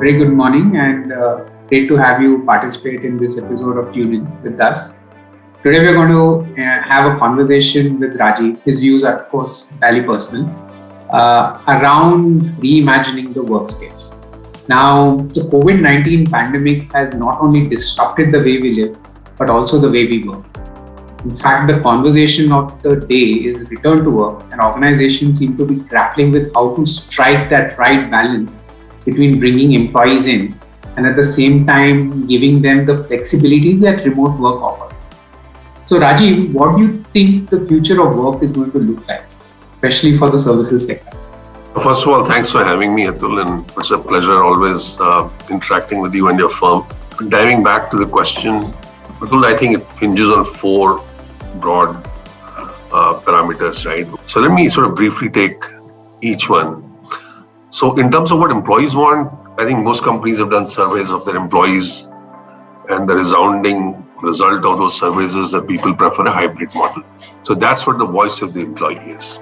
very good morning and great to have you participate in this episode of Tune In with us. Today we're going to have a conversation with Rajeev. His views are, of course, entirely personal, around reimagining the workspace. Now, the COVID-19 pandemic has not only disrupted the way we live, but also the way we work. In fact, the conversation of the day is return to work, and organizations seem to be grappling with how to strike that right balance between bringing employees in and at the same time giving them the flexibility that remote work offers. So Rajeev, what do you think the future of work is going to look like, especially for the services sector? First of all, thanks for having me, Atul, and it's a pleasure always interacting with you and your firm. Diving back to the question, Atul, I think it hinges on four broad parameters, right? So let me sort of briefly take each one. So in terms of what employees want, I think most companies have done surveys of their employees, and the resounding result of those surveys is that people prefer a hybrid model. So that's what the voice of the employee is.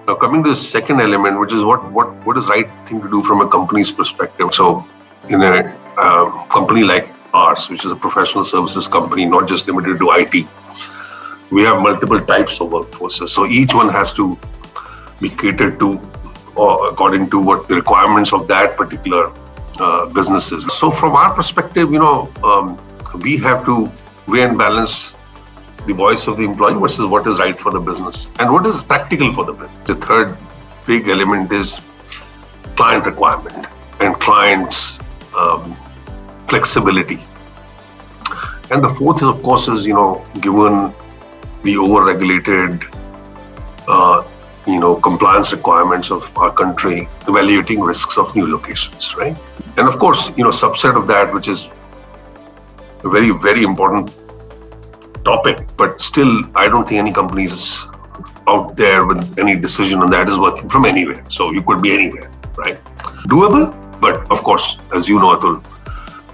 Now coming to the second element, which is what is right thing to do from a company's perspective. So in a company like ours, which is a professional services company, not just limited to IT, we have multiple types of workforces. So each one has to be catered to according to what the requirements of that particular business is. So from our perspective, we have to weigh and balance the voice of the employee versus what is right for the business and what is practical for the business. The third big element is client requirement and clients' flexibility. And the fourth, of course, is, given the over-regulated, compliance requirements of our country, evaluating risks of new locations, right? And of course, subset of that, which is a very, very important topic, but still, I don't think any companies out there with any decision on that is working from anywhere. So you could be anywhere, right? Doable, but of course, as you know, Atul,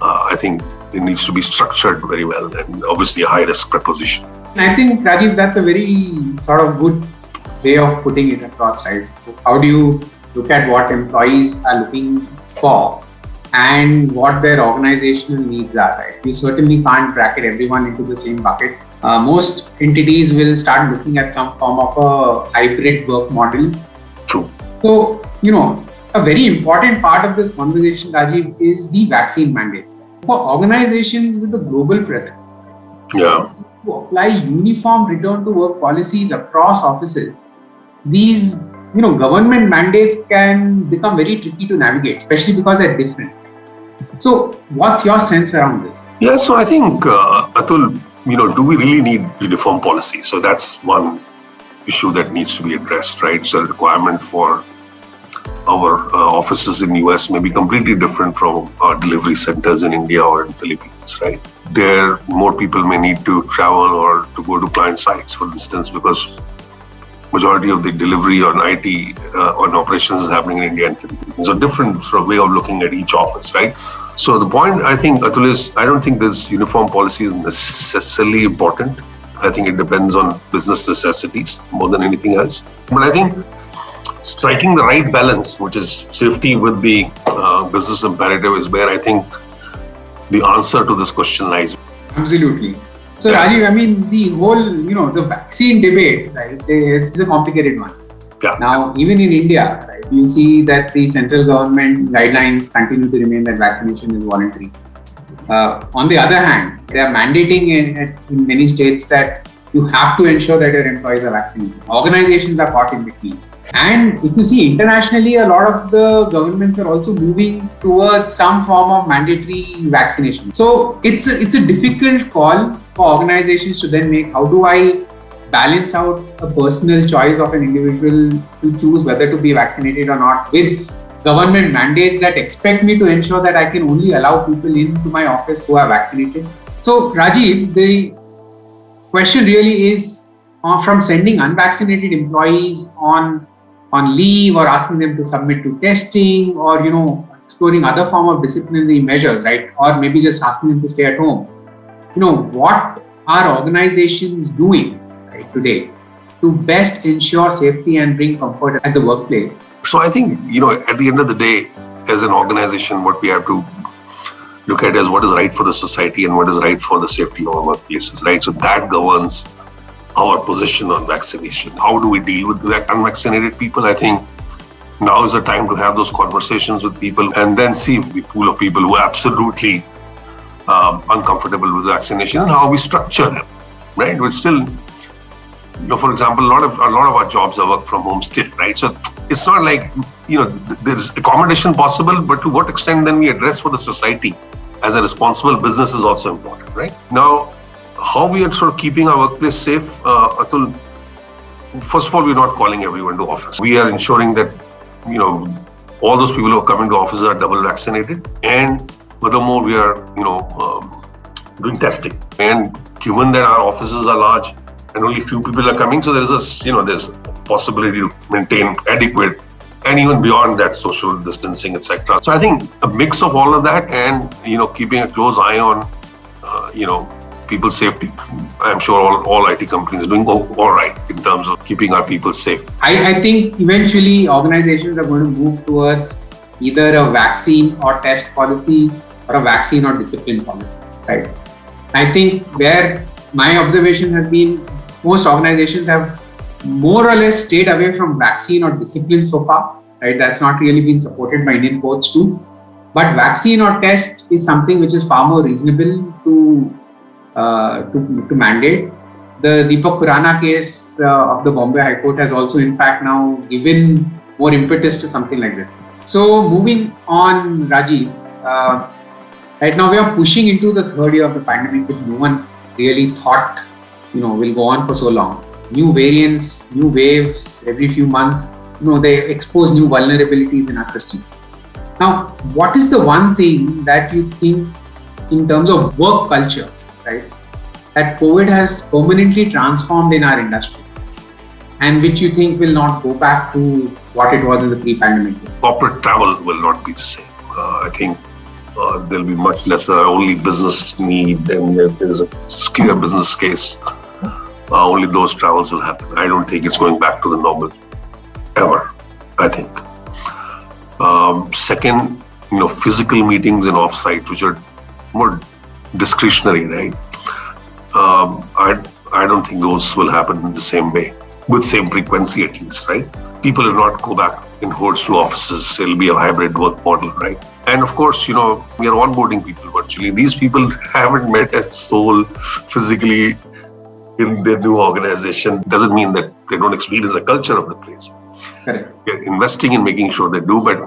I think it needs to be structured very well and obviously a high-risk proposition. I think, Rajeev, that's a very sort of good way of putting it across, right? How do you look at what employees are looking for and what their organizational needs are, right? You certainly can't bracket everyone into the same bucket. Most entities will start looking at some form of a hybrid work model. True. So, a very important part of this conversation, Rajeev, is the vaccine mandates. For organizations with a global presence, to apply uniform return to work policies across offices, these government mandates can become very tricky to navigate, especially because they're different. So what's your sense around this? Yeah, so I think, Atul, do we really need uniform policy? So that's one issue that needs to be addressed, right? So the requirement for our offices in US may be completely different from our delivery centers in India or in Philippines, right? There, more people may need to travel or to go to client sites, for instance, because majority of the delivery on IT on operations is happening in India and Philippines. So different sort of way of looking at each office, right? So the point, I think, Atul, is I don't think this uniform policy is necessarily important. I think it depends on business necessities more than anything else. But I think striking the right balance, which is safety with the business imperative, is where I think the answer to this question lies. Absolutely. So Rajeev, the whole, the vaccine debate, right, is a complicated one. Yeah. Now, even in India, right, you see that the central government guidelines continue to remain that vaccination is voluntary. On the other hand, they are mandating in many states that you have to ensure that your employees are vaccinated. Organizations are caught in between. And if you see internationally, a lot of the governments are also moving towards some form of mandatory vaccination. So it's a difficult call for organizations to then make. How do I balance out a personal choice of an individual to choose whether to be vaccinated or not with government mandates that expect me to ensure that I can only allow people into my office who are vaccinated? So Rajeev, the question really is from sending unvaccinated employees on leave or asking them to submit to testing or, exploring other form of disciplinary measures, right? Or maybe just asking them to stay at home. What are organizations doing right today to best ensure safety and bring comfort at the workplace? So I think, at the end of the day, as an organization, what we have to look at is what is right for the society and what is right for the safety of our workplaces, right? So that governs our position on vaccination. How do we deal with the unvaccinated people? I think now is the time to have those conversations with people and then see the pool of people who are absolutely uncomfortable with vaccination and how we structure them, right? We're still, for example, a lot of our jobs are work from home still, right? So it's not like, there's accommodation possible, but to what extent then we address for the society as a responsible business is also important, right? Now, how we are sort of keeping our workplace safe, Atul, first of all, we're not calling everyone to office. We are ensuring that, all those people who are coming to office are double vaccinated. And furthermore, we are, doing testing. And given that our offices are large and only few people are coming, so there's a possibility to maintain adequate and even beyond that social distancing, etc. So I think a mix of all of that and, keeping a close eye on, people's safety. I'm sure all IT companies are doing all right in terms of keeping our people safe. I think eventually organizations are going to move towards either a vaccine or test policy or a vaccine or discipline policy, right? I think where my observation has been, most organizations have more or less stayed away from vaccine or discipline so far, right? That's not really been supported by Indian courts too. But vaccine or test is something which is far more reasonable to mandate. The Deepak Khurana case of the Bombay High Court has also in fact now given more impetus to something like this. So moving on, Rajeev, right now we are pushing into the third year of the pandemic, which no one really thought will go on for so long. New variants, new waves every few months, they expose new vulnerabilities in our system. Now, what is the one thing that you think in terms of work culture, right, that COVID has permanently transformed in our industry and which you think will not go back to what it was in the pre-pandemic? Corporate travel will not be the same. I think there'll be much lesser, only business need, and there is a clear business case. Only those travels will happen. I don't think it's going back to the normal ever, I think. Second, physical meetings and off-site, which are more discretionary, right? I don't think those will happen in the same way, with same frequency at least, right? People will not go back in hordes to offices. It'll be a hybrid work model, right? And of course, we are onboarding people virtually. These people haven't met a soul physically in their new organization. Doesn't mean that they don't experience the culture of the place. Correct. We're investing in making sure they do, but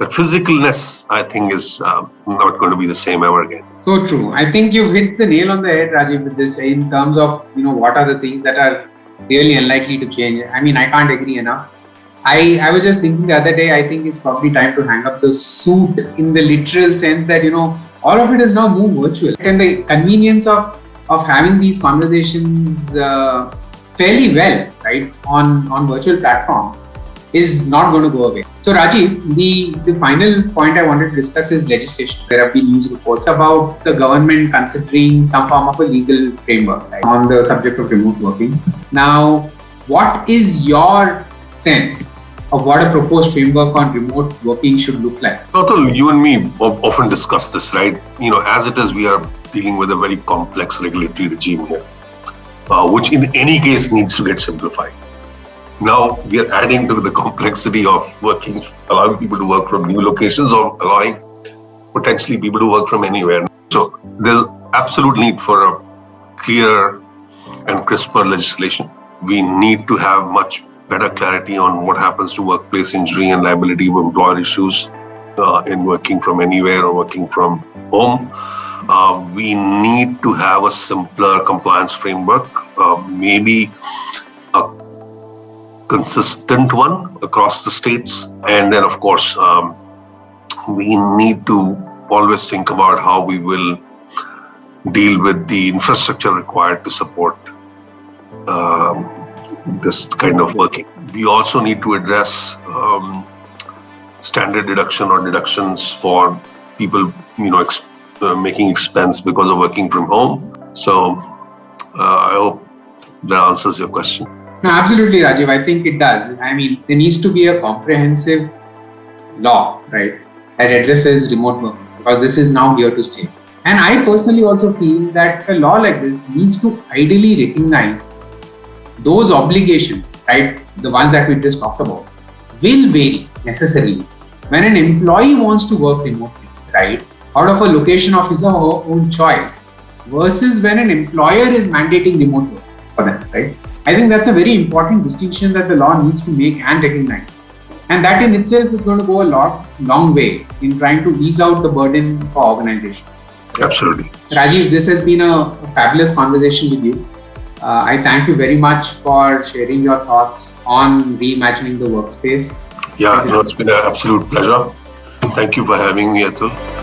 that physicalness, I think, is not going to be the same ever again. So true. I think you've hit the nail on the head, Rajeev, with this in terms of, what are the things that are really unlikely to change. I mean, I can't agree enough. I was just thinking the other day, I think it's probably time to hang up the suit in the literal sense that, all of it is now moved virtual. And the convenience of having these conversations fairly well, right, on virtual platforms is not going to go away. So Rajeev, the final point I wanted to discuss is legislation. There have been news reports about the government considering some form of a legal framework, right, on the subject of remote working. Now, what is your sense of what a proposed framework on remote working should look like? Atul, you and me often discuss this, right? As it is, we are dealing with a very complex regulatory regime here, which in any case needs to get simplified. Now we are adding to the complexity of working, allowing people to work from new locations or allowing potentially people to work from anywhere. So there's absolute need for a clearer and crisper legislation. We need to have much better clarity on what happens to workplace injury and liability of employer issues in working from anywhere or working from home. We need to have a simpler compliance framework, maybe a consistent one across the states. And then, of course, we need to always think about how we will deal with the infrastructure required to support this kind of working. We also need to address standard deduction or deductions for people, making expense because of working from home. So I hope that answers your question. No, absolutely, Rajeev. I think it does. I mean, there needs to be a comprehensive law, right, that addresses remote work, because this is now here to stay. And I personally also feel that a law like this needs to ideally recognize those obligations, right, the ones that we just talked about, will vary necessarily when an employee wants to work remotely, right, out of a location of his or her own choice, versus when an employer is mandating remote work for them, right? I think that's a very important distinction that the law needs to make and recognize. And that in itself is going to go a long way in trying to ease out the burden for organizations. Absolutely. Rajeev, this has been a fabulous conversation with you. I thank you very much for sharing your thoughts on reimagining the workspace. Yeah, it's been an absolute pleasure. Thank you for having me, Atul.